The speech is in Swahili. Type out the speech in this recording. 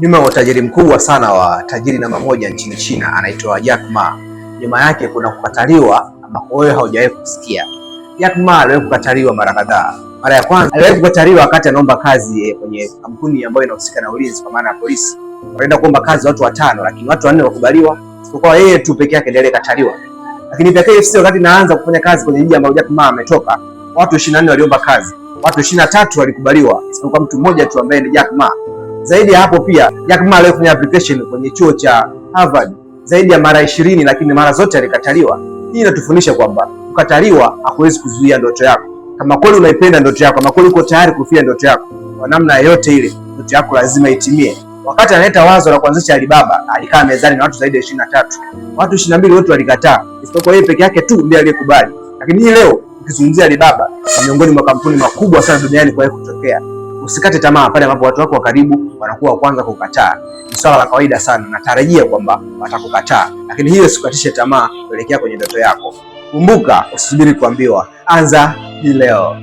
Nyuma ya utajiri mkubwa sana wa tajiri namba moja nchini China anaitwa Jack Ma. Nyuma yake kuna kukataliwa ambako wewe haujawahi kusikia. Jack Ma aliwahi kukataliwa mara kadhaa. Mara ya kwanza aliwahi kukataliwa wakati anaomba kazi kwenye kampuni ambayo inahusika na ulinzi kwa maana ya polisi. Walienda kuomba kazi watu 5 lakini watu 4 wakubaliwa. Isipokuwa yeye tu peke yake ndiye alikataliwa. Lakini pia KFC wakati naanza kufanya kazi kwenye jiji ambalo Jack Ma ametoka, watu 24 waliomba kazi. Watu 23 walikubaliwa. Isipokuwa mtu mmoja tu ambaye ni Jack Ma. Zaidi ya hapo pia Jack Ma alifanya application kwenye chuo cha Harvard zaidi ya mara 20 lakini mara zote alikataliwa. Hii inatufundisha kwamba kukataliwa hakuwezi kuzuia ndoto yako. Kama kweli unaipenda ndoto yako, kama kweli uko tayari kufia ndoto yako, kwa namna yoyote ile ndoto yako lazima itimie. Wakati analeta wazo la kuanzisha Alibaba, alikaa mezani na watu zaidi ya 23. Watu 22 wote walikataa. Isipokuwa yeye peke yake tu ndiye aliyekubali. Lakini hii leo ukizungumzia Alibaba, ni miongoni mwa kampuni makubwa sana duniani kwa kutokea. Usikate tamaa pale ambapo watu wako wa karibu wanakuwa wa kwanza kukataa. Ni swala la kawaida sana, natarajia kwamba watakukataa. Lakini hiyo sikukatishe tamaa kuelekea kwenye ndoto yako. Kumbuka, usisubiri kuambiwa, anza hii leo.